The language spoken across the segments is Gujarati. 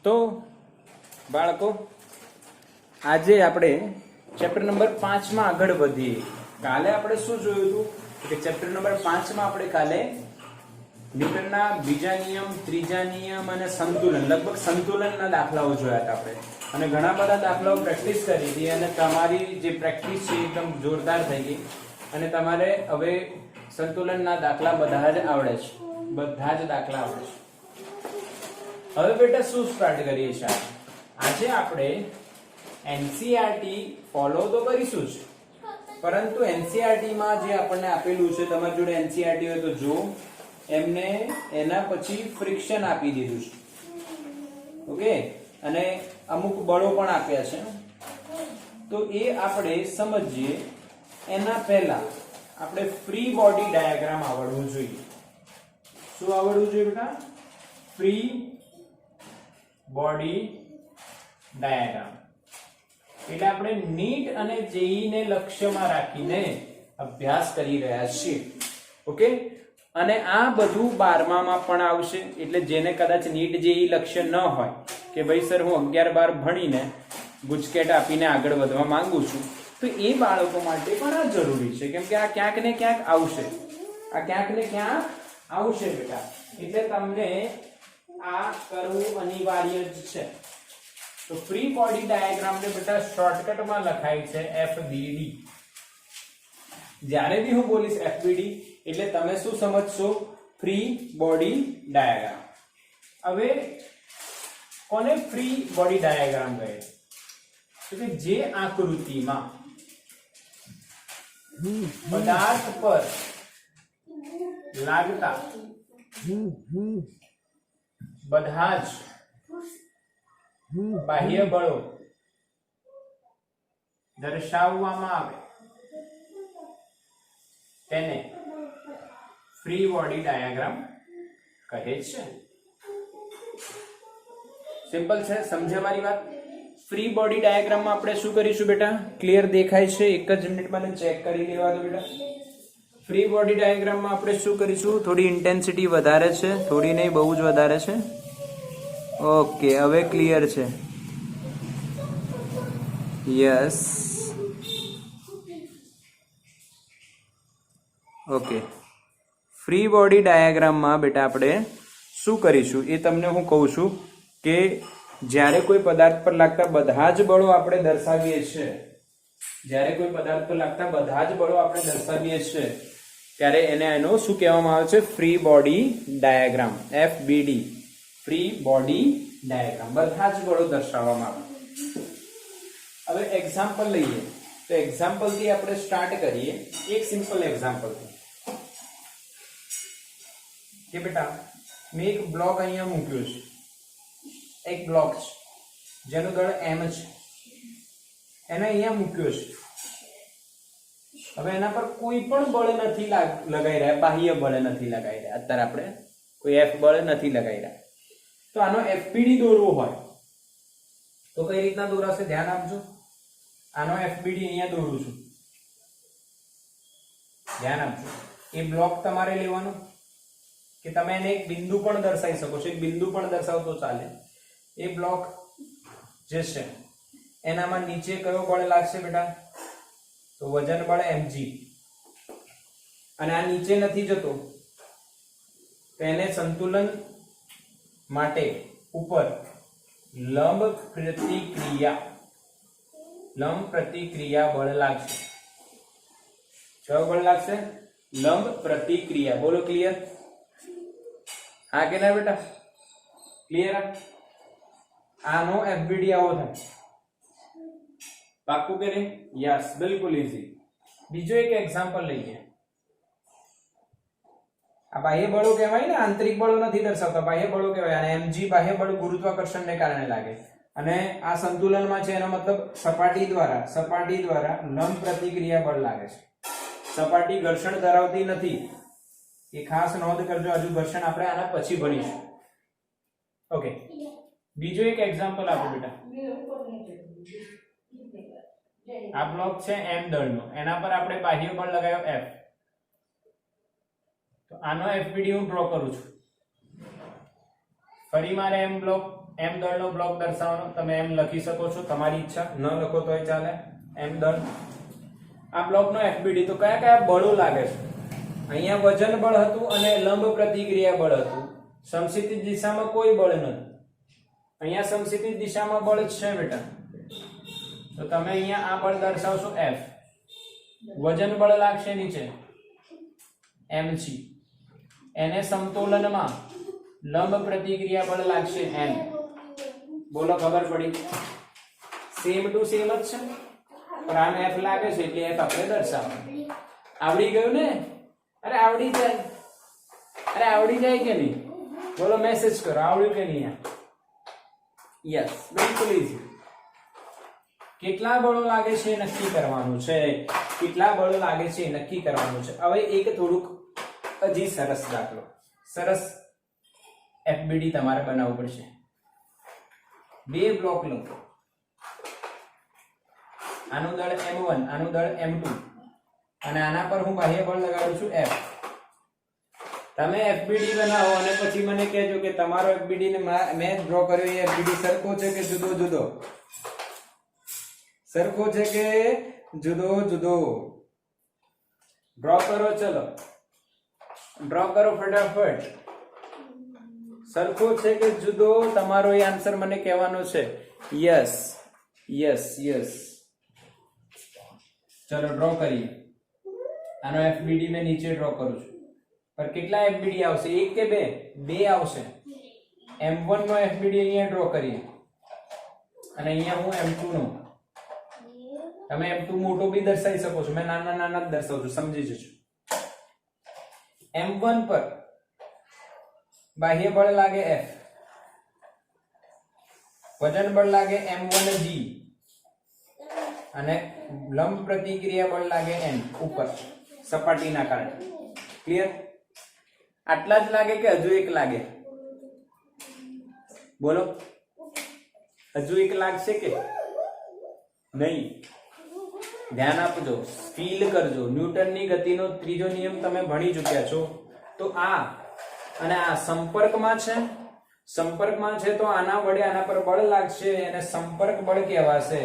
તો બાળકો આજે આપણે ચેપ્ટર નંબર 5 માં આગળ વધીએ. કાલે આપણે શું જોયું હતું કે ચેપ્ટર નંબર 5 માં આપણે કાલે ન્યૂટનના બીજા નિયમ, ત્રીજા નિયમ અને સંતુલન, લગભગ સંતુલનના દાખલાઓ જોયા હતા આપણે, અને ઘણા બધા દાખલાઓ પ્રેક્ટિસ કરી હતી, અને તમારી જે પ્રેક્ટિસ છે એકદમ જોરદાર થઈ ગઈ, અને તમારે હવે સંતુલનના દાખલા બધા જ આવડે છે, બધા જ દાખલા આવડે છે. હવે બેટા શું સ્ટાર્ટ કરીએ છીએ? આજે આપણે એનસીઈઆરટી ફોલો તો કરીશું જ, પરંતુ એનસીઈઆરટી માં જે આપણને આપેલું છે, તમારી જોડે એનસીઈઆરટી હોય તો જો એમને એના પછી ફ્રિક્શન આપી દીધું છે, ઓકે, અને અમુક બળો પણ આપ્યા છે, તો એ આપણે સમજીએ. એના પહેલા આપણે ફ્રી બોડી ડાયાગ્રામ આવડવું જોઈએ. શું આવડવું જોઈએ બેટા? Free body diagram. એટલે આપણે નીટ અને જેઈ ને લક્ષ્યમાં રાખીને અભ્યાસ કરી રહ્યા છીએ, ઓકે. અને આ બધું 12મા માં પણ આવશે, એટલે જેને કદાચ નીટ જેઈ લક્ષ્ય ન હોય કે ભાઈ સર હું 11-12 ભણીને ગુજકેટ આપીને આગળ વધવા માંગુ છું, તો એ બાળકો માટે પણ આ જરૂરી છે, કેમ કે આ ક્યાંક ને ક્યાંક આવશે, આ ક્યાંક ને ક્યાંક આવશે બેટા, એટલે તમને આ કરવું અનિવાર્ય જ છે. તો ફ્રી બોડી ડાયાગ્રામ ને બેટા શોર્ટકટમાં લખાય છે FBD. જ્યારે બી હું બોલીશ FBD એટલે તમે શું સમજશો? Free body diagram. હવે કોને ફ્રી બોડી ડાયાગ્રામ કહે છે? તો કે જે આકૃતિમાં પદાર્થ પર લાગતા બધા જ બાહ્ય બળો દર્શાવવામાં આવે તેને ફ્રી બોડી ડાયાગ્રામ કહે છે. સિમ્પલ છે, સમજે મારી વાત? ફ્રી બોડી ડાયાગ્રામમાં આપણે શું કરીશું બેટા? ક્લિયર દેખાય છે? એક જ મિનિટમાં ચેક કરી લેવા દો બેટા. ફ્રી બોડી ડાયાગ્રામમાં આપણે શું કરીશું? થોડી ઇન્ટેન્સિટી વધારે છે, થોડી નહીં, બહુ જ વધારે છે. ઓકે, હવે ક્લિયર છે. Yes, okay. ફ્રી બોડી ડાયાગ્રામમાં બેટા આપણે શું કરીશું એ તમને હું કહું છું કે જ્યારે કોઈ પદાર્થ પર લાગતા બધા જ બળો આપણે દર્શાવીએ છીએ, જ્યારે કોઈ પદાર્થ પર લાગતા બધા જ બળો આપણે દર્શાવીએ છીએ, ત્યારે એને એનો શું કહેવામાં આવે છે? Free body diagram, FBD. Free body diagram, બધા જ બળો દર્શાવવામાં આવે. હવે એક્ઝામ્પલ લઈએ, તો એક્ઝામ્પલ થી આપણે સ્ટાર્ટ કરીએ. એક સિમ્પલ એક્ઝામ્પલ કે બેટા મેં એક બ્લોક અહીંયા મૂક્યો છે, એક બ્લોક છે જેનું દળ m છે, એને અહીંયા મૂક્યો છે. હવે એના પર કોઈ પણ બળ નથી લગાઈ રહ્યા, બાહ્ય બળ નથી લગાઈ રહ્યા, અત્યારે આપણે કોઈ F બળ નથી લગાઈ રહ્યા. તો આનો FBD દોરવો હોય તો કઈ રીતના દોરાશે? ધ્યાન આપજો. આનો FBD અહીંયા દોરું છું, ધ્યાન આપજો. એ બ્લોક તમારે લેવાનો, કે તમે એને એક બિંદુ પણ દર્શાવી શકો છો, એક બિંદુ પણ દર્શાવો તો ચાલે. એ બ્લોક જે છે એનામાં નીચે કયો બળ લાગશે બેટા? તો વજન બળ mg. અને આ નીચે નથી જતો, તો એને સંતુલન માટે ઉપર લંબ પ્રતિક્રિયા બળ લાગશે. કયો બળ લાગશે? લંબ પ્રતિક્રિયા. બોલો ક્લિયર? હા કે ના બેટા? ક્લિયર? આનો FBD આવો થાય. પાક્કું કે નહીં? યસ, બિલકુલ ઈઝી. બીજો એક એક્ઝામ્પલ લઈએ. આ બાહ્ય બળો કહેવાય ને, આંતરિક બળો નથી દર્શાવતા, બાહ્ય બળો કહેવાય. અને mg બાહ્ય બળ ગુરુત્વાકર્ષણને કારણે લાગે, અને આ સંતુલનમાં છે, એનો મતલબ સપાટી દ્વારા લંબ પ્રતિક્રિયા બળ લાગે છે. સપાટી ઘર્ષણ ધરાવતી નથી, એ ખાસ નોંધ કરજો. હજુ ઘર્ષણ આપણે આના પછી ભણીશું, ઓકે. બીજો એક એક્ઝામ્પલ આપો બેટા. આ બ્લોક છે m દળનો, એના પર આપણે બાહ્ય બળ લગાવ્યો F. તો આનો FBD હું ડ્રો કરું છું. ફરી મારે m બ્લોક એમ દળનો બ્લોક દર્શાવવાનો, તમે એમ લખી શકો છો, તમારી ઈચ્છા, ન લખો તોય ચાલે. એમ દળ. આ બ્લોકનો FBD તો કયા કયા બળો લાગે છે? અહીંયા વજન બળ હતું અને લંબ પ્રતિક્રિયા બળ હતું. સમક્ષિતિજ દિશામાં કોઈ બળ નથી. અહીંયા સમક્ષિતિજ દિશામાં બળ છે બેટા, તો તમે અહીંયા આ બળ દર્શાવશો F. વજન બળ લાગશે નીચે mg, એને સમતોલનમાં લંબ પ્રતિક્રિયા બળ લાગશે n. બોલો ખબર પડી? સેમ ટુ સેમ જ છે, પણ આમ F લાગે છે એટલે F આપણે દર્શાવવાનું. આવડી ગયું ને? અરે આવડી જાય, અરે આવડી જાય કે નહીં? બોલો મેસેજ કરો, આવડ્યું કે નહીં? યસ, બિલકુલ ઈઝી. કેટલા બળો લાગે છે એ નક્કી કરવાનું છે. કેટલા બળો લાગે છે એ નક્કી કરવાનું છે. હવે એક થોડુંક હજી સરસ દાખલો, સરસ FBD તમારે બનાવવું પડશે. બે બ્લોક લો, આનું દળ m1, આનું દળ m2, અને આના પર હું બાહ્ય બળ લગાડું છું F. તમે FBD બનાવો અને પછી મને કહેજો કે તમારો FBD ને મેં ડ્રો કર્યો એ FBD સરખો છે કે જુદો જુદો? સરખો છે કે જુદો જુદો? ડ્રો કરો, ચલો ડ્રો કરો ફટાફટ. સરખો છે કે જુદો? તમારો એ આન્સર મને કહેવાનો છે. Yes yes yes. ચલો ડ્રો કરીએ. આનો FBD મેં નીચે ડ્રો કરું છું. પર કેટલા FBD આવશે? એક કે બે? બે આવશે. m1 નો FBD અહીંયા ડ્રો કરીએ અને અહીંયા હું m2 નો. તમે m2 મોટો બી દર્શાવી શકો છો, મેં નાના નાના જ દર્શાવું છું, સમજી જજો. m1 પર બાહ્ય બળ લાગે F, વજન બળ લાગે m1g, અને લંબ પ્રતિક્રિયા બળ લાગે n ઉપર સપાટીના કારણે. ક્લિયર? આટલા જ લાગે કે હજુ એક લાગે? બોલો, હજુ એક લાગશે કે નહીં? ધ્યાન આપજો, ફીલ કરજો. ન્યૂટનની ગતિનો ત્રીજો નિયમ તમે ભણી ચૂક્યા છો. તો આ અને આ સંપર્કમાં છે, સંપર્કમાં છે તો આના વડે આના પર બળ લાગશે, એને સંપર્ક બળ કહેવાશે.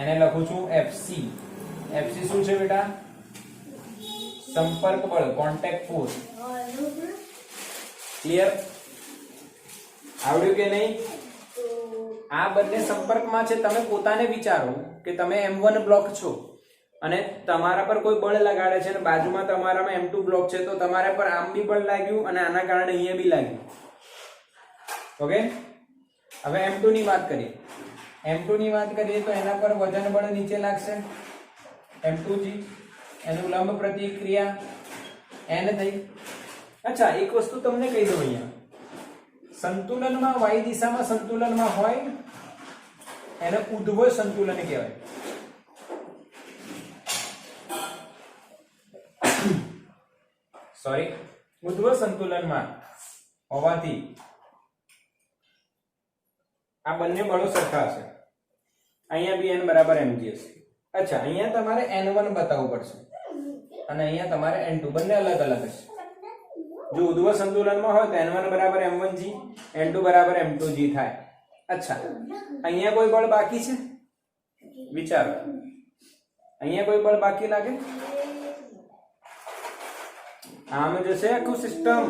એને લખું છું FC. FC શું છે બેટા? સંપર્ક બળ, કોન્ટેક્ટ ફોર્સ. ક્લિયર? આવડ્યું કે નહીં? આ બંને સંપર્કમાં છે. તમે પોતાને વિચારો કે તમે m1 બ્લોક છો અને તમારા પર કોઈ બળ લગાડે છે અને બાજુમાં તમારામાં m2 બ્લોક છે, તો તમારા પર આમ બી બળ લાગ્યું અને આના કારણે અહીંયા બી લાગ્યું. ઓકે, હવે m2 ની વાત કરીએ. m2 ની વાત કરીએ તો એના પર વજન બળ નીચે લાગશે m2g, એનું લંબ પ્રતિક્રિયા n થઈ. અચ્છા, એક વસ્તુ તમને કહી દઉં, અહીંયા સંતુલનમાં y દિશામાં સંતુલનમાં હોય એને ઉધ્વ સંતુલન કહેવાય. સોરી, ઉધ્વ સંતુલનમાં હોવાથી આ બંને બળો સરખા હશે. અહીંયા બી n બરાબર mg હશે. અચ્છા, અહીંયા તમારે n1 બતાવવું પડશે અને અહીંયા તમારે n2, બંને અલગ અલગ હશે. જો ઉધ્વ સંતુલનમાં હોય તો n1 બરાબર m1g, n2 બરાબર m2g થાય. અચ્છા, અહીંયા કોઈ બળ બાકી છે? વિચારો, અહીંયા કોઈ બળ બાકી લાગે? આમ જશે આખું સિસ્ટમ,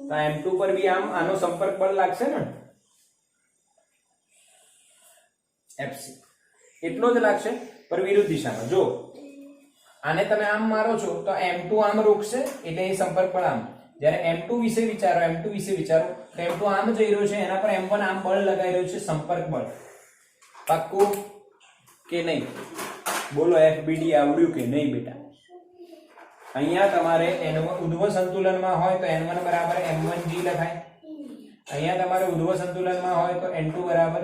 તો m2 પર બી આમ આનો સંપર્ક બળ લાગશે ને, FC. એટલો જ લાગશે, પર વિરુદ્ધ દિશામાં. જો આને તમે આમ મારો છો તો m2 આમ રોકશે એટલે એ સંપર્ક બળ આમ. જ્યારે m2 વિશે વિચારો, m2 વિશે વિચારો તો m2 આમ જઈ રહ્યો છે, એના પર m1 આમ બળ લગાઈ રહ્યું છે, સંપર્ક બળ. પાક્કું કે નહીં? બોલો, FBD આવડ્યું કે નહીં બેટા? અહીંયા તમારે ઉધ્વ સંતુલનમાં હોય તો n1 બરાબર m1g લખાય. અહીંયા તમારે ઉધ્વ સંતુલનમાં હોય તો n2 બરાબર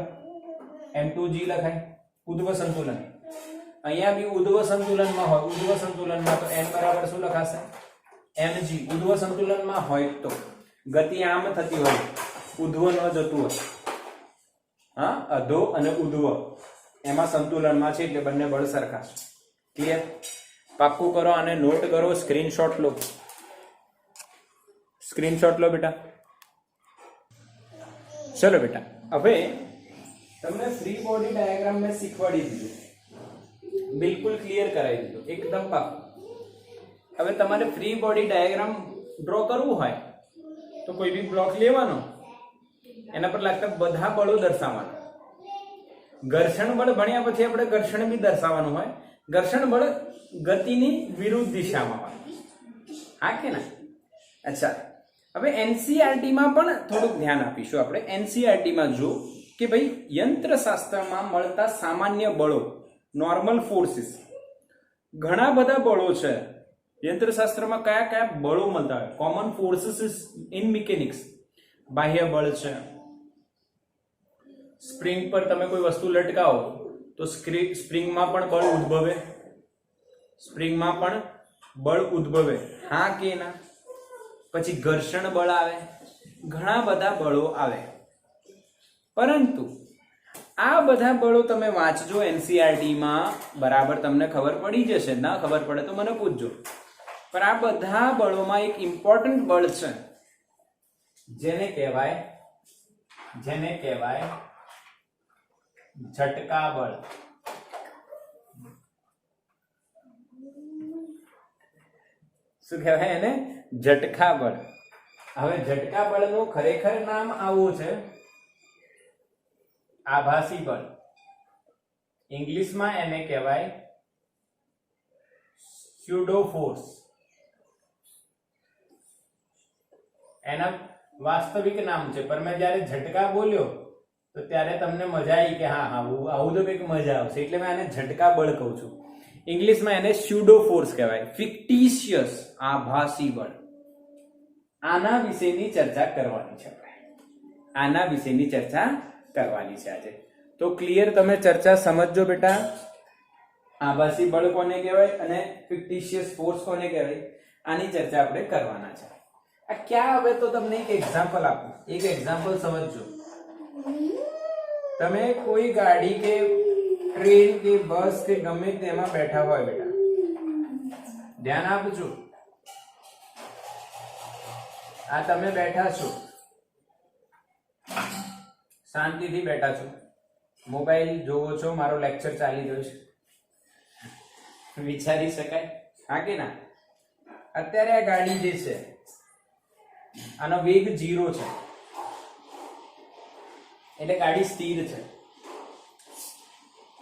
m2g લખાય. ઉધ્વ સંતુલન. અહીંયા બી ઉધ્વ સંતુલનમાં હોય, ઉધ્વ સંતુલનમાં તો n બરાબર શું લખાશે? mg. ઉધ્વ સંતુલનમાં હોય તો ગતિ આમ થતી હોય, ઉધ્વ ન જતું હોય. હા, અધો અને ઉધ્વ એમાં સંતુલનમાં છે એટલે બંને બળ સરખા છે. ક્લિયર? પાક્કું કરો, અને નોટ કરો, સ્ક્રીનશોટ લો. સ્ક્રીનશોટ લો બેટા. ચલો બેટા, હવે તમને ફ્રી બોડી ડાયાગ્રામ મેં શીખવાડી દીધું, બિલકુલ ક્લિયર કરાવી દીધું, એકદમ પાક્કું. હવે તમારે ફ્રી બોડી ડાયાગ્રામ ડ્રો કરવું હોય તો કોઈ બી બ્લોક લેવાનો, એના પર લાગતા બધા બળો દર્શાવવાના. ઘર્ષણ બળ ભણ્યા પછી આપણે ઘર્ષણ બી દર્શાવવાનું હોય. ઘર્ષણ બળ ગતિની વિરુદ્ધ દિશામાં હોય, હા કે ના? અચ્છા, હવે એનસીઆરટી માં પણ થોડુંક ધ્યાન આપીશું આપણે. એનસીઆરટી માં જો કે ભાઈ યંત્રશાસ્ત્રમાં મળતા સામાન્ય બળો, નોર્મલ ફોર્સીસ, ઘણા બધા બળો છે યંત્રશાસ્ત્રમાં. કયા કયા બળો મળતા હોય? Common forces in mechanics. બાહ્ય બળ છે, સ્પ્રિંગ પર તમે કોઈ વસ્તુ લટકાવો તો સ્પ્રિંગમાં પણ બળ ઉદ્ભવે, સ્પ્રિંગમાં પણ બળ ઉદ્ભવે, હા કે ના? પછી ઘર્ષણ બળ આવે, ઘણા બધા બળો આવે. પરંતુ આ બધા બળો તમે વાંચજો એનસીઆરટી માં, બરાબર તમને ખબર પડી જશે. ના ખબર પડે તો મને પૂછજો. પણ આ બધા બળોમાં એક ઇમ્પોર્ટન્ટ બળ છે, જેને કહેવાય ઝટકા બળ. શું કહેવાય એને? ઝટકા બળ. હવે ઝટકા બળનું ખરેખર નામ આવું છે આભાસી બળ. ઇંગ્લિશમાં એને કહેવાય સ્યુડો ફોર્સ. એના વાસ્તવિક નામ છે, પણ મેં જયારે ઝટકા બોલ્યો તો ત્યારે તમને મજા આવી કે હા આવું તો કંઈક મજા આવશે, એટલે મેં આને ઝટકા બળ કહું છું. ઇંગ્લિશમાં એને સ્યુડો ફોર્સ કહેવાય, ફિક્ટિશિયસ આભાસી બળ. આના વિશેની ચર્ચા કરવાની છે આપણે, આના વિશેની ચર્ચા કરવાની છે આજે. તો ક્લિયર તમે ચર્ચા સમજજો બેટા. આભાસી બળ કોને કહેવાય અને ફિક્ટિશિયસ ફોર્સ કોને કહેવાય, આની ચર્ચા આપણે કરવાના છે. આ ક્યાં? હવે તો તમને એક એક્ઝામ્પલ આપું, એક એક્ઝામ્પલ સમજજો. તમે કોઈ ગાડી કે ટ્રેન કે બસ કે ગમે તેમાં બેઠા હોય બેટા, ધ્યાન આપજો. આ તમે બેઠા છો, શાંતિથી બેઠા છો, મોબાઈલ જોવો છો, મારો લેક્ચર ચાલી રહ્યો છે, વિચારી શકાય, હા કે ના? અત્યારે આ ગાડી જે છે આનો વેગ 0 છે, એટલે ગાડી સ્થિર છે.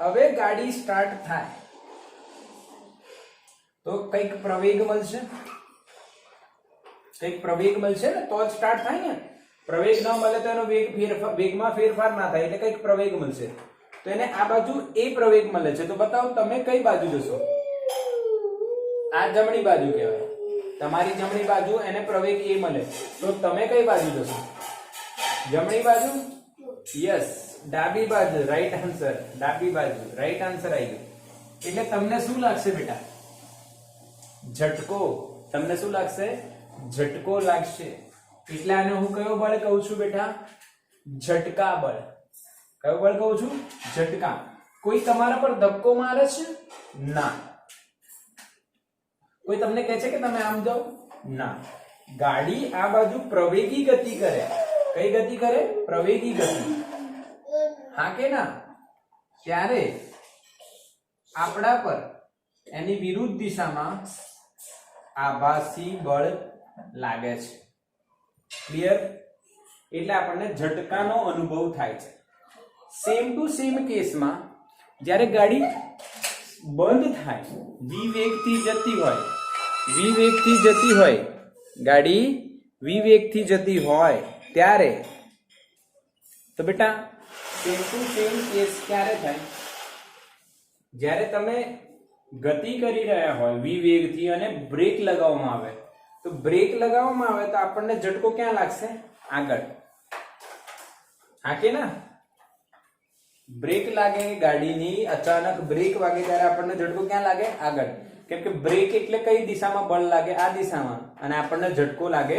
હવે ગાડી સ્ટાર્ટ થાય તો કંઈક પ્રવેગ મળશે, કંઈક પ્રવેગ મળશે ને તો જ સ્ટાર્ટ થાય ને. પ્રવેગ ન મળે તો એનો વેગમાં ફેરફાર ના થાય, એટલે કંઈક પ્રવેગ મળશે. તો એને આ બાજુ એ પ્રવેગ મળે છે, તો બતાવો તમે કઈ બાજુ જશો? આ જમણી બાજુ કહેવાય. તમારી જમણી બાજુ એને પ્રવેગ એ મળે, તો તમે કઈ બાજુ જશો? જમણી બાજુ? યસ, ડાબી બાજુ. રાઈટ આન્સર, ડાબી બાજુ. રાઈટ આન્સર આવી ગયો. એટલે તમને શું લાગશે બેટા? ઝટકો. તમને શું લાગશે? ઝટકો લાગશે. એટલે આને હું કયો બળ કહું છું બેટા? ઝટકા બળ. કયો બળ કહું છું? ઝટકા. કોઈ તમારા પર ધક્કો મારે છે? ના. કોઈ તમને કહે છે કે તમે આમ જાઓ? ના. ગાડી આ બાજુ પ્રવેગી ગતિ કરે. કઈ ગતિ કરે? પ્રવેગી ગતિ, હા કે ના? ત્યારે આપણા પર એની વિરુદ્ધ દિશામાં આભાસી બળ લાગે છે. ક્લિયર? એટલે આપણને ઝટકાનો અનુભવ થાય છે. સેમ ટુ સેમ કેસમાં જ્યારે ગાડી બંધ થાય, વિવેગથી જતી હોય, ગાડી વિવેગથી જતી હોય ત્યારે, તો બેટા સેમ ટુ સેમ કેસ ક્યારે થાય? જ્યારે તમે ગતિ કરી રહ્યા હોય વિવેગથી અને બ્રેક લગાવવામાં આવે, તો બ્રેક લગાવવામાં આવે તો આપણને ઝટકો ક્યાં લાગશે? આગળ, હા કે ના? બ્રેક લાગે ગાડીની, અચાનક બ્રેક વાગે ત્યારે આપણને ઝટકો ક્યાં લાગે? આગળ. કેમ કે બ્રેક એટલે કઈ દિશામાં બળ લાગે? આ દિશામાં. અને આપણને ઝટકો લાગે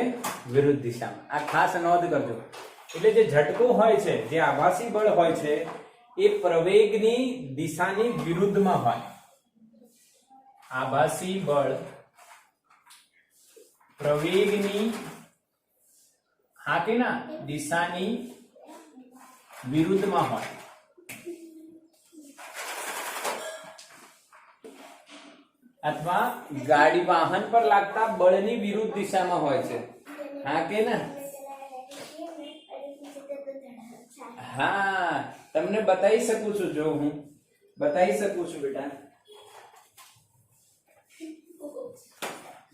વિરુદ્ધ દિશામાં. આ ખાસ નોંધ કરજો. એટલે જે ઝટકો હોય છે, જે આભાસી બળ હોય છે, એ પ્રવેગની દિશાની વિરુદ્ધમાં હોય. આભાસી બળ પ્રવેગની, હા કે ના, દિશાની વિરુદ્ધમાં હોય, અથવા ગાડી વાહન પર લાગતા બળની વિરુદ્ધ દિશામાં હોય છે. હા કે ના? હા, તમને બતાવી શકું છું. જો હું બતાવી શકું છું બેટા,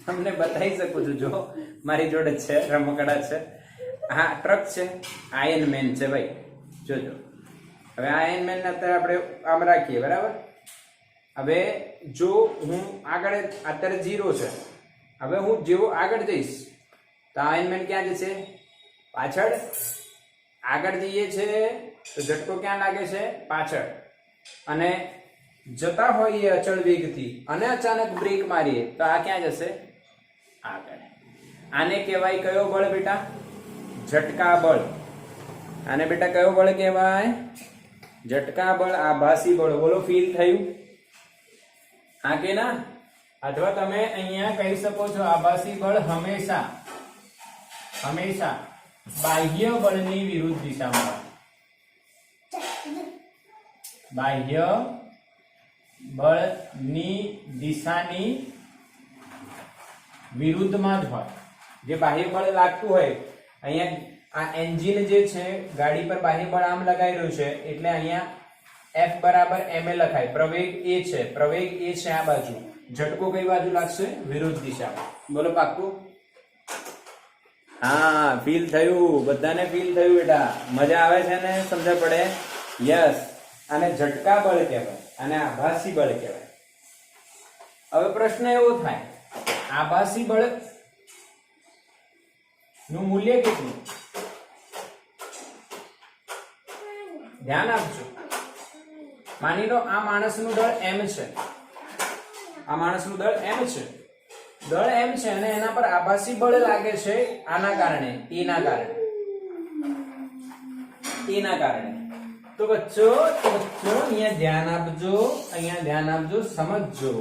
તમને બતાવી શકું છું. જો મારી જોડે છે, રમકડા છે. હા, ટ્રક છે, આયર્ન મેન છે ભાઈ. જોજો, હવે આયર્ન મેન ને અત્યારે આપણે આમ રાખીએ, બરાબર. હવે જો હું આગળ, અત્યારે 0 છે, હવે હું જેવો આગળ જઈશ તો આયર્ન મેન ક્યાં જશે? પાછળ. આગળ જઈએ છે તો ઝટકો ક્યાં લાગે છે? પાછળ. અને જતા હોઈએ અચળ વેગથી અને અચાનક બ્રેક મારીએ તો આ ક્યાં જશે? આગળ. આને કહેવાય કયો બળ બેટા? ઝટકા બળ. આને બેટા કયો બળ કહેવાય? ઝટકા બળ, આભાસી બળ. બોલો, ફીલ થયું? હા કે ના? અથવા તમે અહીંયા કહી શકો છો, આભાસી બળ હંમેશા બાહ્ય બળની વિરુદ્ધ દિશામાં હોય. બાહ્ય બળની દિશાની વિરુદ્ધમાં જ હોય. જે બાહ્ય બળ લાગતું હોય, અહીંયા આ એન્જિન જે છે ગાડી પર, બાહ્ય બળ આમ લગાવી રહ્યું છે એટલે અહીંયા F બરાબર ma લખાય. પ્રવેગ a છે, પ્રવેગ a છે આ બાજુ. ઝટકો કઈ બાજુ લાગશે? વિરુદ્ધ દિશામાં. બોલો, પાક્કું? હા, ફીલ થયું? બધાને ફીલ થયું બેટા? મજા આવે છે ને? સમજ પડે? યસ. આને ઝટકા બળ કહેવાય, આને આભાસી બળ કહેવાય. હવે પ્રશ્ન એવો થાય, આભાસી બળ નું મૂલ્ય કેટલું? ધ્યાન આપજો. માની લો આ માણસનું દળ m છે, આ માણસનું દળ m છે, દળ m છે અને એના પર આભાસી બળ લાગે છે આના કારણે, એના કારણે. તો બચ્ચો અહીંયા ધ્યાન આપજો, સમજજો.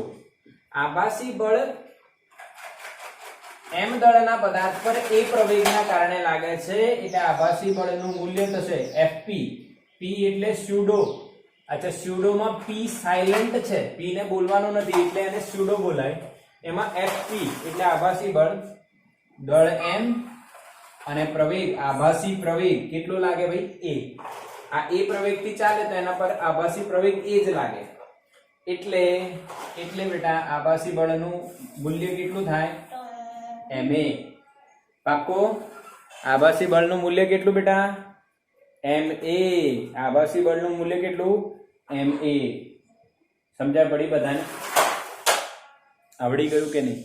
આભાસી બળ m દળના પદાર્થ પર a પ્રવેગના કારણે લાગે છે એટલે આભાસી બળનું મૂલ્ય થશે Fp. p એટલે સ્યુડો. અચ્છા, સ્યુડોમાં p સાયલેન્ટ છે, p ને બોલવાનું નથી એટલે એને સ્યુડો બોલાય. એમાં Fp એટલે આભાસી બળ, દળ m અને પ્રવેગ, આભાસી પ્રવેગ કેટલો લાગે ભાઈ? a. આ a પ્રવેગથી ચાલે તો એના પર આભાસી પ્રવેગ a જ લાગે. એટલે બેટા આભાસી બળનું મૂલ્ય કેટલું થાય? ma. પાક્કો? આભાસી બળનું મૂલ્ય કેટલું બેટા? ma. આભાસી બળનું મૂલ્ય કેટલું? ma. સમજ્યા પડી બધાને? આવડી ગયું કે નહીં?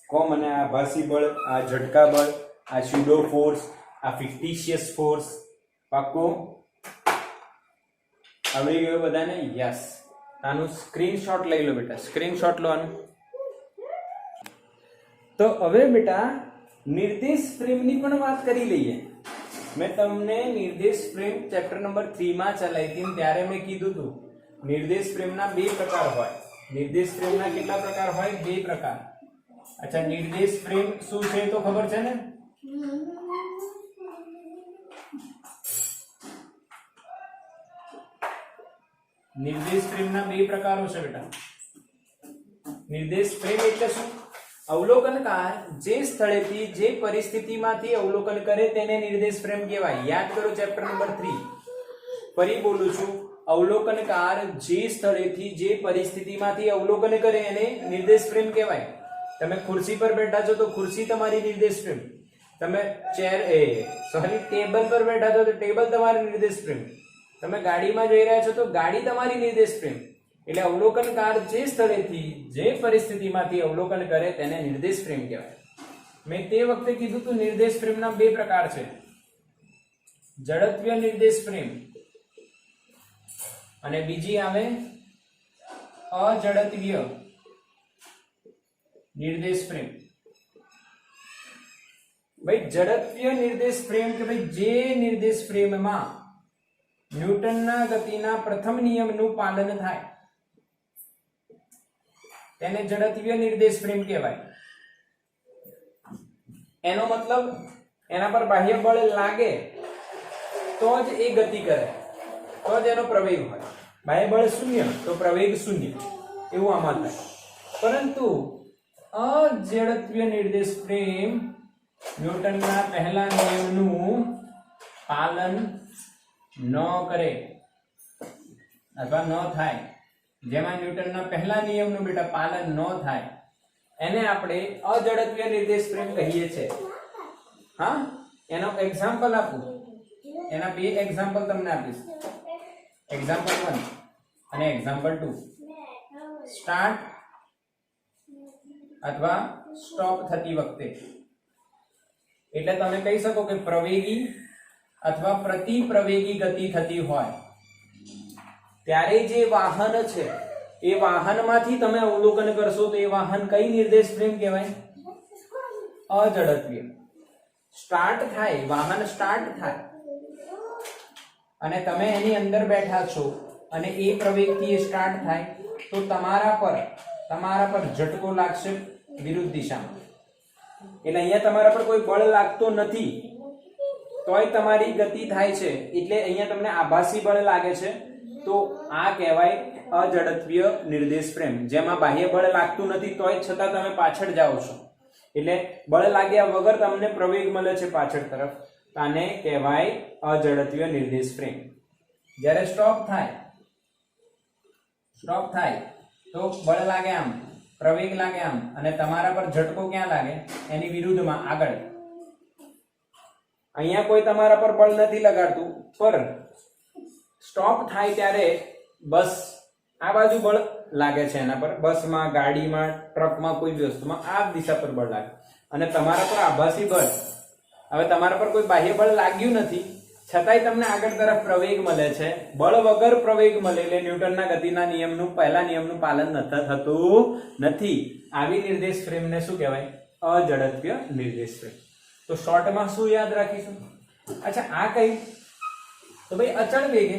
કહો મને, આભાસી બળ, આ ઝટકા બળ, આ સ્યુડો ફોર્સ, આ ફિક્ટિશિયસ ફોર્સ. પાક્કો? આવડી ગયું બધાને? યસ. આનું સ્ક્રીનશોટ લઈ લો બેટા, સ્ક્રીનશોટ લો આનું. તો હવે બેટા નિર્દેશ ફ્રેમની પણ વાત કરી લઈએ. મેં તમને નિર્દેશ ફ્રેમ ચેપ્ટર નંબર 3 માં ચલાવી હતી ત્યારે મેં કીધું હતું નિર્દેશ ફ્રેમના 2 પ્રકાર હોય. નિર્દેશ ફ્રેમના કેટલા પ્રકાર હોય? 2 પ્રકાર. અચ્છા, નિર્દેશ ફ્રેમ શું છે તો ખબર છે ને? નિર્દેશ ફ્રેમના 2 પ્રકારો છે બેટા. નિર્દેશ ફ્રેમ એટલે શું? અવલોકનકાર જે સ્થળેથી, જે પરિસ્થિતિમાંથી અવલોકન કરે તેને નિર્દેશ ફ્રેમ કહેવાય. યાદ કરો ચેપ્ટર નંબર 3. ફરી બોલું છું, અવલોકનકાર જે સ્થળેથી, જે પરિસ્થિતિમાંથી અવલોકન કરે એને નિર્દેશ ફ્રેમ કહેવાય. તમે ખુરશી પર બેઠા છો તો ખુરશી તમારી નિર્દેશ ફ્રેમ. તમે ટેબલ પર બેઠા છો તો ટેબલ તમારી નિર્દેશ ફ્રેમ. તમે ગાડીમાં જઈ રહ્યા છો તો ગાડી તમારી નિર્દેશ ફ્રેમ. એટલે અવલોકનકાર જે સ્થળેથી, જે પરિસ્થિતિમાંથી અવલોકન કરે તેને નિર્દેશ ફ્રેમ કહેવાય. મેં તે વખતે કીધું હતું નિર્દેશ ફ્રેમના 2 પ્રકાર છે. જડત્વીય નિર્દેશ ફ્રેમ અને બીજી આવે અજડત્વીય નિર્દેશ ફ્રેમ. ભાઈ જડત્વીય નિર્દેશ ફ્રેમ કે ભાઈ જે નિર્દેશ ફ્રેમમાં ન્યૂટનના ગતિના પ્રથમ નિયમનું પાલન થાય તેને જડત્વીય નિર્દેશ ફ્રેમ કહેવાય. એનો મતલબ એના પર બાહ્ય બળ લાગે તો જ એ ગતિ કરે, તો જ એનો પ્રવેગ હોય. બાહ્ય બળ શૂન્ય તો પ્રવેગ શૂન્ય, એવું આમાં થાય. પરંતુ અજડત્વીય નિર્દેશ ફ્રેમ ન્યૂટનના પહેલા નિયમનું પાલન ન કરે અથવા ન થાય, જેમાં ન્યૂટનના પહેલા નિયમનું બેટા પાલન ન થાય, એને આપણે અજડત્વીય નિર્દેશ ફ્રેમ કહીએ છીએ. હા, એનો એક્ઝામ્પલ આપું, એના બે એક્ઝામ્પલ તમને આપીશ. એક્ઝામ્પલ 1 અને એક્ઝામ્પલ 2. સ્ટાર્ટ અથવા સ્ટોપ થતી વખતે, એટલે તમે કહી શકો કે પ્રવેગી અથવા પ્રતિપ્રવેગી ગતિ થતી હોય ત્યારે જે વાહન છે એ વાહનમાંથી તમે અવલોકન કરશો તો એ વાહન કઈ નિર્દેશ ફ્રેમ કહેવાય? અજડત્વીય. સ્ટાર્ટ થાય, વાહન સ્ટાર્ટ થાય અને તમે એની અંદર બેઠા છો અને એ પ્રવેગથી એ સ્ટાર્ટ થાય તો તમારા પર ઝટકો લાગશે વિરુદ્ધ દિશામાં. એટલે અહીંયા તમારા પર કોઈ બળ લાગતો નથી તોય તમારી ગતિ થાય છે, એટલે અહીંયા તમને આભાસી બળ લાગે છે, તો આ કહેવાય અજડત્વીય નિર્દેશ ફ્રેમ, જેમાં બાહ્ય બળ લાગતું નથી તોય છતાં તમે પાછળ જાઓ છો, એટલે બળ લાગ્યા વગર તમને પ્રવેગ મળે છે પાછળ તરફ, આને કહેવાય અજડત્વીય નિર્દેશ ફ્રેમ. જ્યારે સ્ટોપ થાય તો બળ લાગે આમ, પ્રવેગ લાગે આમ, અને તમારા પર ઝટકો ક્યાં લાગે? એની વિરુદ્ધમાં આગળ. અહીંયા કોઈ તમારા પર બળ નથી લગાડતું, પર સ્ટોપ થાય ત્યારે બસ આ બાજુ બળ લાગે છે એના પર, બસમાં, ગાડીમાં, ટ્રકમાં, કોઈ બી વસ્તુમાં આ દિશા પર બળ લાગે અને તમારા પર આભાસી બળ. હવે તમારા પર કોઈ બાહ્ય બળ લાગ્યું નથી છતાંય તમને આગળ તરફ પ્રવેગ મળે છે, બળ વગર પ્રવેગ મળે, એટલે ન્યૂટનના ગતિના નિયમનું પહેલા નિયમનું પાલન થતું નથી. આવી નિર્દેશ ફ્રેમને શું કહેવાય? અજડત્વીય નિર્દેશ ફ્રેમ. તો શોર્ટમાં શું યાદ રાખીશું? અચ્છા, આ કઈ? તો ભાઈ અચળ વેગે,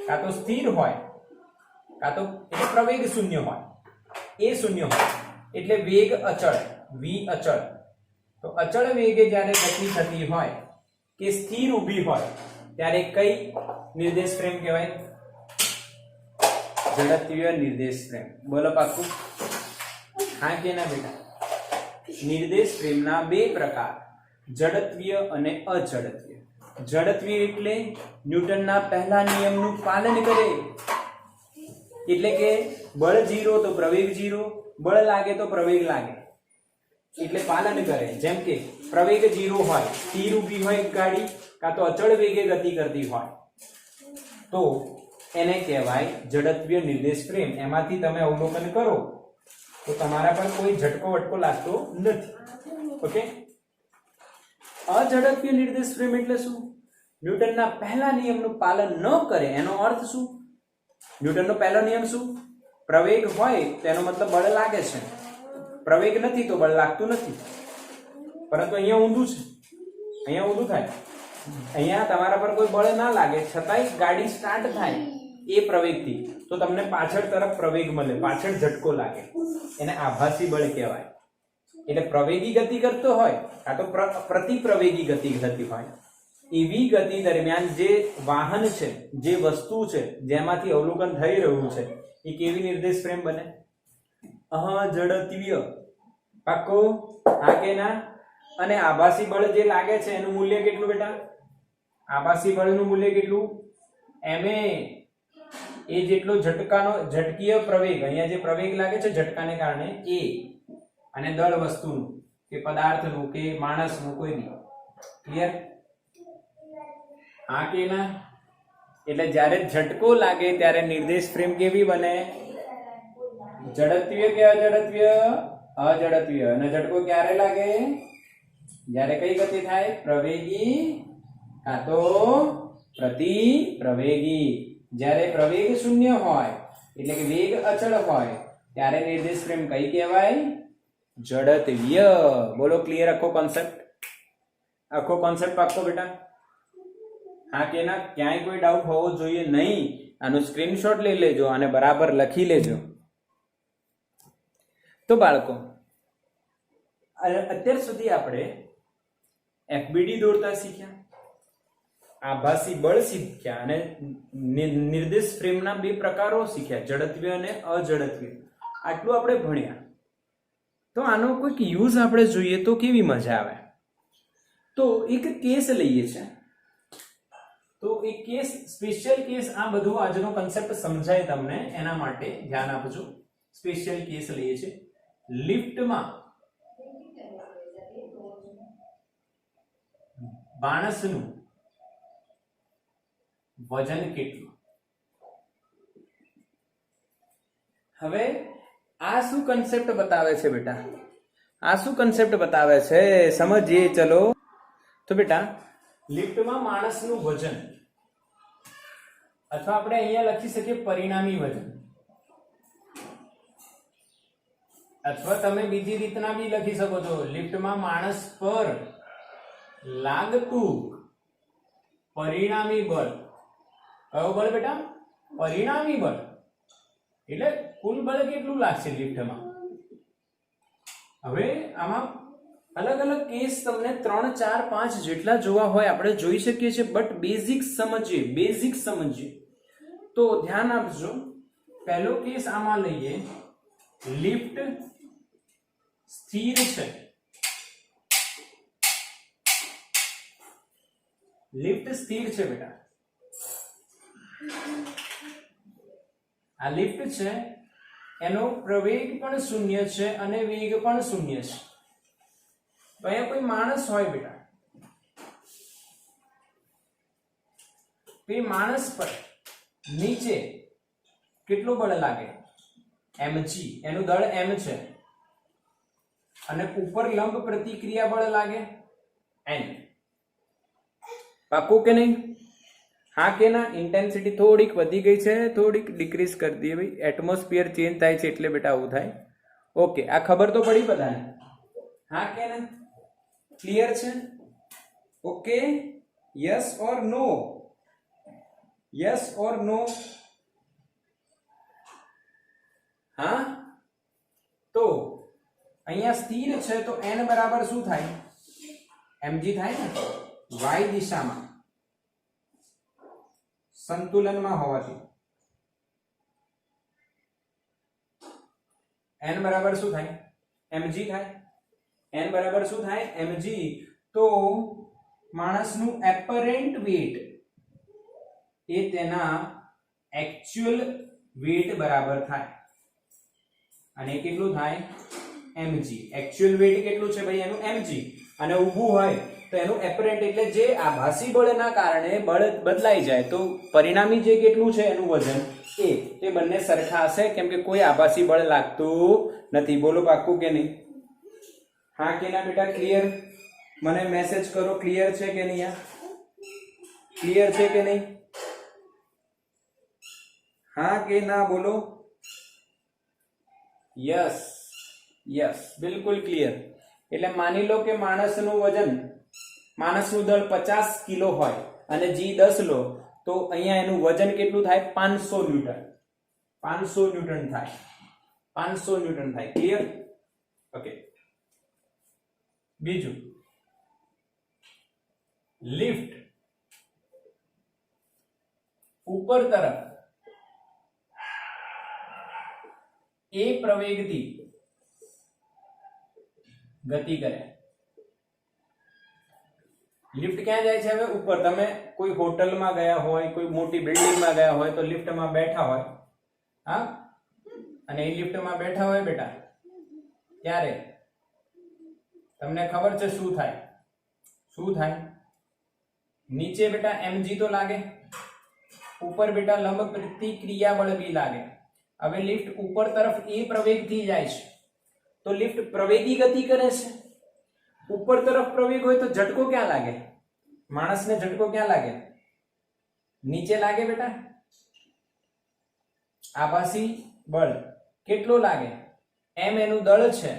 કાં તો સ્થિર હોય, કાં તો એટલે પ્રવેગ શૂન્ય હોય, એ શૂન્ય હોય, એટલે વેગ અચળ, v અચળ. તો અચળ વેગે જ્યારે ગતિ થતી હોય કે સ્થિર ઊભી હોય ત્યારે કઈ નિર્દેશ ફ્રેમ કહેવાય? જડત્વીય નિર્દેશ ફ્રેમ. બોલો પાક્કું? હા કે ના બેટા? નિર્દેશ ફ્રેમના બે પ્રકાર, જડત્વીય અને અજડત્વીય. જડત્વીય એટલે ન્યૂટનના પહેલા નિયમનું પાલન કરે, એટલે કે બળ 0 તો પ્રવેગ 0, બળ લાગે તો પ્રવેગ લાગે, એટલે પાલન કરે. જેમ કે પ્રવેગ 0 હોય, સ્થિર ઊભી હોય ગાડી, કાં તો અચળ વેગે ગતિ કરતી હોય, તો એને કહેવાય જડત્વીય નિર્દેશ ફ્રેમ. એમાંથી તમે અવલોકન કરો તો તમારા પર કોઈ ઝટકો વટકો લાગતો નથી. ઓકે. અજડત્વીય નિર્દેશ ફ્રેમ એટલે શું? ન્યૂટનના પહેલા નિયમનું પાલન ન કરે. એનો અર્થ શું? ન્યૂટનનો પહેલો નિયમ શું? પ્રવેગ હોય તેનો મતલબ બળ લાગે છે, પ્રવેગ નથી તો બળ લાગતું નથી. પરંતુ અહીંયા ઊંધું છે, અહીંયા ઊંધું થાય, અહીંયા તમારા પર કોઈ બળ ના લાગે છતાંય ગાડી સ્ટાર્ટ થાય એ પ્રવેગથી, તો તમને પાછળ તરફ પ્રવેગ મળે, પાછળ ઝટકો લાગે, એને આભાસી બળ કહેવાય. એટલે પ્રવેગી ગતિ કરતો હોય કાં તો પ્રતિપ્રવેગી ગતિ થતી હોય, એવી ગતિ દરમિયાન જે વાહન છે, જે વસ્તુ છે, જેમાંથી અવલોકન થઈ રહ્યું છે, એ કેવી નિર્દેશ ફ્રેમ બને? અજડત્વીય. પાક્કો? હા કે ના? અને આભાસી બળ જે લાગે છે એનું મૂલ્ય કેટલું બેટા? આભાસી બળનું મૂલ્ય કેટલું? ma. એ જેટલો ઝટકીય પ્રવેગ, અહીંયા જે પ્રવેગ લાગે છે ઝટકાને કારણે, એ, અને દળ વસ્તુનું કે પદાર્થનું કે માણસનું કોઈ બી. ક્લિયર? હા કે ના? એટલે જ્યારે ઝટકો લાગે ત્યારે નિર્દેશ ફ્રેમ કેવી બને? જડત્વીય કે અજડત્વીય? અજડત્વીય. અને ઝટકો ક્યારે લાગે? જ્યારે કઈ ગતિ થાય? પ્રવેગી કાં તો પ્રતિપ્રવેગી. જ્યારે પ્રવેગ શૂન્ય હોય એટલે કે વેગ અચળ હોય ત્યારે નિર્દેશ ફ્રેમ કઈ કહેવાય? જડત્વીય. બોલો ક્લિયર? આખો કોન્સેપ્ટ પાક્કો બેટા? હા કે ના? ક્યાંય કોઈ ડાઉટ હોવો જોઈએ નહીં. આનો સ્ક્રીનશોટ લઈ લેજો અને બરાબર લખી લેજો. તો બાળકો, અત્યાર સુધી આપણે FBD દોરતા શીખ્યા, આભાસી બળ શીખ્યા અને નિર્દેશ ફ્રેમના બે પ્રકારો શીખ્યા, જડત્વીય અને અજડત્વીય. આટલું આપણે ભણ્યા. તો આનો કોઈક યુઝ આપણે જોઈએ તો કેવી મજા આવે. તો એક કેસ લઈએ છે. તો એક કેસ, સ્પેશિયલ કેસ, આ બધું આજનો કન્સેપ્ટ સમજાય તમને એના માટે ધ્યાન આપજો. સ્પેશિયલ કેસ લઈએ છે. લિફ્ટમાં માણસનું વજન કેટલું? હવે આ શું કન્સેપ્ટ બતાવે છે બેટા? આ શું કન્સેપ્ટ બતાવે છે સમજીએ. ચલો તો બેટા, લિફ્ટમાં માણસનું વજન, અથવા આપણે અહીંયા લખી શકીએ પરિણામી વજન, અથવા તમે બીજી રીતના બી લખી શકો છો, લિફ્ટમાં માણસ પર લાગતું પરિણામી બળ. કયો બળ બેટા? પરિણામી બળ. એટલે કુલ બળ કેટલું લાગશે લિફ્ટમાં? હવે આમાં અલગ અલગ કેસ તમને 3, 4, 5 જેટલા જોવા હોય આપણે જોઈ શકીએ છીએ, બટ બેઝિક સમજીએ તો ધ્યાન આપજો. પહેલો કેસ આમાં લઈએ, લિફ્ટ સ્થિર છે. લિફ્ટ સ્થિર છે બેટા. આ લિફ્ટ છે, એનો પ્રવેગ પણ શૂન્ય છે અને વેગ પણ શૂન્ય છે. તો અહીંયા કોઈ માણસ હોય બેટા, એ માણસ પર નીચે કેટલું બળ લાગે? mg. એનું દળ m છે. અને ઉપર લંબ પ્રતિક્રિયા બળ લાગે n. પાકું કે નહીં? હા કે ના? ઇન્ટેન્સિટી થોડીક વધી ગઈ છે, થોડીક ડિક્રીઝ કરી દઈએ ભાઈ. એટમોસ્ફિયર ચેન્જ થાય છે એટલે બેટા આવું થાય. ઓકે, આ ખબર તો પડી બધાને? હા કે ના? ક્લિયર છે? Okay, yes or no? Yes or no? હા, તો અહીંયા સ્થિર છે તો n બરાબર શું થાય? mg થાય ને, y દિશામાં સંતુલનમાં હોવાથી n બરાબર શું થાય? mg થાય. n બરાબર શું થાય? mg. તો માણસનું એપરન્ટ વેટ એ તેના એક્ચ્યુઅલ વેટ બરાબર થાય. અને કેટલું થાય? mg. એક્ચ્યુઅલ વેટ કેટલું છે ભાઈ એનું? mg. અને ઊભું હોય તો એનું એપરન્ટ એટલે જે આભાસી બળના કારણે બળ બદલાઈ જાય તો પરિણામી જે કેટલું છે એનું વજન એ તે બંને સરખા હશે, કેમ કે કોઈ આભાસી બળ લાગતું નથી. બોલો પાક્કું કે નહીં? હા કે ના બેટા? ક્લિયર? મને મેસેજ કરો, ક્લિયર છે કે નહીં? ક્લિયર છે કે નહીં? હા કે ના? બોલો. યસ, યસ, બિલકુલ ક્લિયર. એટલે માની લો કે માણસનું વજન, માણસનું દળ 50 કિલો હોય અને g 10 લો તો અહીંયા એનું વજન કેટલું થાય? 500 ન્યૂટન. 500 ન્યૂટન થાય. 500 ન્યૂટન થાય. ક્લિયર? ઓકે. બીજું, લિફ્ટ ઉપર તરફ એ પ્રવેગથી ગતિ કરે. લિફ્ટ ક્યાં જાય છે? હવે ઉપર. તમે કોઈ હોટલમાં ગયા હોય, કોઈ મોટી બિલ્ડિંગમાં ગયા હોય તો લિફ્ટમાં બેઠા હોય, હા, અને એ લિફ્ટમાં બેઠા હોય બેટા, ત્યારે તમને ખબર છે શું થાય? શું થાય? નીચે બેટા mg તો લાગે, ઉપર બેટા લંબ પ્રતિક્રિયા બળ બી લાગે. હવે લિફ્ટ ઉપર તરફ એ પ્રવેગથી જાય છે તો લિફ્ટ પ્રવેગી ગતિ કરે છે. ઉપર તરફ પ્રવેગ હોય તો ઝટકો ક્યાં લાગે? માણસને ઝટકો ક્યાં લાગે? નીચે લાગે બેટા. આભાસી બળ કેટલો લાગે? m એનું દળ છે,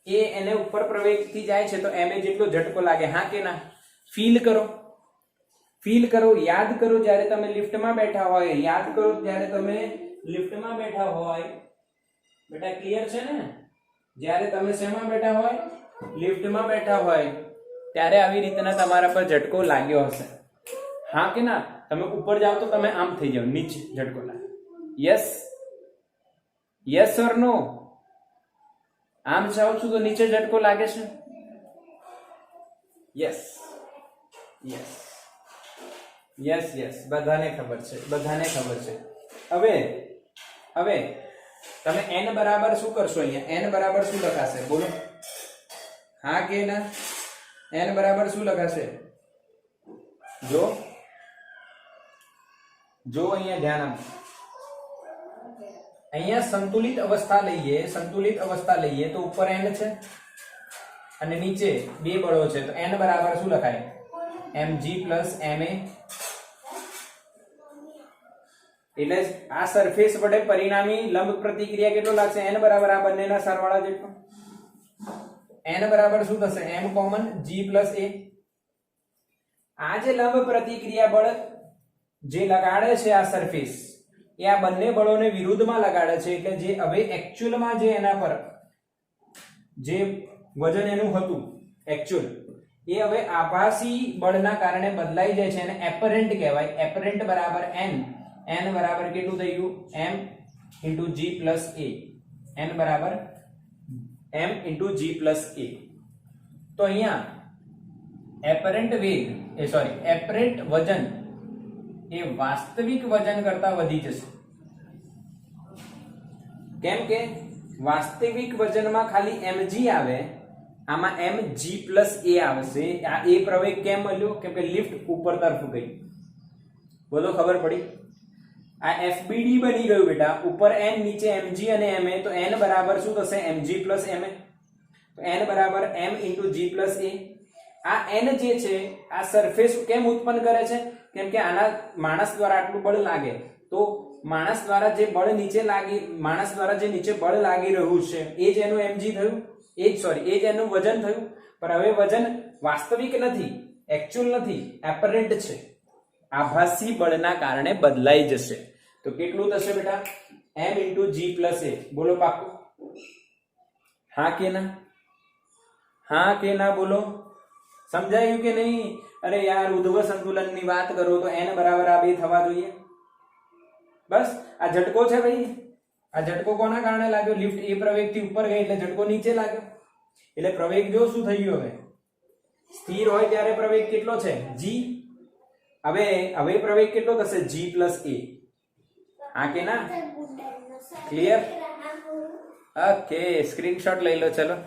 એ એને ઉપર પ્રવેગથી જાય છે તો m જેટલો ઝટકો લાગે. હા કે ના? ફીલ કરો, ફીલ કરો, યાદ કરો. જ્યારે તમે લિફ્ટમાં બેઠા હોય, યાદ કરો જ્યારે તમે લિફ્ટમાં બેઠા હોય બેટા. ક્લિયર છે ને? જ્યારે તમે શેમાં બેઠા હોય? લિફ્ટમાં બેઠા હોય ત્યારે આવી રીતના તમારા પર ઝટકો લાગ્યો હશે. હા કે ના? તમે ઉપર જાઓ તો તમે આમ થઈ જાઓ, નીચે ઝટકો લાગે. યસ યસ ઓર નો? આમ જાઉં છું તો નીચે ઝટકો લાગે છે. યસ યસ યસ યસ, બધાને ખબર છે, બધાને ખબર છે. હવે હવે તમે n બરાબર શું કરશો? અહીંયા n બરાબર શું લખાશે? બોલો. હા કે ના? n બરાબર શું લખાશે? જો જો અહીંયા ધ્યાન આપો. અહીંયા સંતુલિત અવસ્થા લઈએ, સંતુલિત અવસ્થા લઈએ તો ઉપર n છે અને નીચે બે બળો છે, તો n બરાબર શું લખાય? mg plus ma. એટલે આ સરફેસ વડે પરિણામી લંબ પ્રતિક્રિયા કેટલો લાગશે? n બરાબર આ બંનેના સરવાળા જેટલો. n બરાબર શું થશે? m common g plus a. આ જે લંબ પ્રતિક્રિયા બળ જે લગાડે છે આ સરફેસ, એ આ બંને બળોને વિરુદ્ધમાં લગાડે છે. એટલે જે હવે એકચ્યુઅલમાં જે એના પર જે વજન એનું હતું એકચ્યુઅલ, એ હવે આભાસી બળના કારણે બદલાઈ જાય છે, અને એપરન્ટ કહેવાય. એપરન્ટ બરાબર n. n બરાબર કેટલું થઈ ગયું? m into g plus a. n બરાબર m into g plus a. તો અહીંયા એપરન્ટ વેગ એપરન્ટ વજન એ વાસ્તવિક વજન કરતા વધી જશે. કેમ કે વાસ્તવિક વજનમાં ખાલી mg આવે, આમાં mg plus a આવશે. આ a પ્રવેગ કેમ મળ્યો? કેમ કે લિફ્ટ ઉપર તરફ ગઈ. બોલો, ખબર પડી? આ fbd બની ગયું બેટા. ઉપર n, નીચે mg અને ma. તો n બરાબર શું થશે? mg plus ma. તો n બરાબર m into g plus a. આ n જે છે આ સરફેસ કેમ ઉત્પન્ન કરે છે? કેમ કે આના માણસ દ્વારા આટલું બળ લાગે, તો માણસ દ્વારા જે બળ નીચે લાગી, માણસ દ્વારા જે નીચે બળ લાગી રહ્યું છે એ જ એનું mg થયું, એ જ એનું વજન થયું. પણ હવે વજન વાસ્તવિક નથી, એકચ્યુઅલ નથી, એપરન્ટ છે. આભાસી બળના કારણે બદલાઈ જશે. તો કેટલું થશે બેટા? m into g plus a. બોલો પાક્કું? હા કે ના? હા કે ના? બોલો. સમજાયું કે નહીં? અરે યાર, ઉધ્વ સંતુલનની વાત કરો તો n બરાબર આ બે થવા જોઈએ. બસ આ ઝટકો છે ભાઈ. આ ઝટકો કોના કારણે લાગ્યો? લિફ્ટ એ પ્રવેગથી ઉપર ગઈ એટલે ઝટકો નીચે લાગ્યો. એટલે પ્રવેગ જો શું થઈ ગયો? હવે સ્થિર હોય ત્યારે પ્રવેગ કેટલો છે? g. હવે પ્રવેગ કેટલો થશે? g plus a. હા કે ના? ક્લિયર? ઓકે, સ્ક્રીનશોટ લઈ લો. ચલો.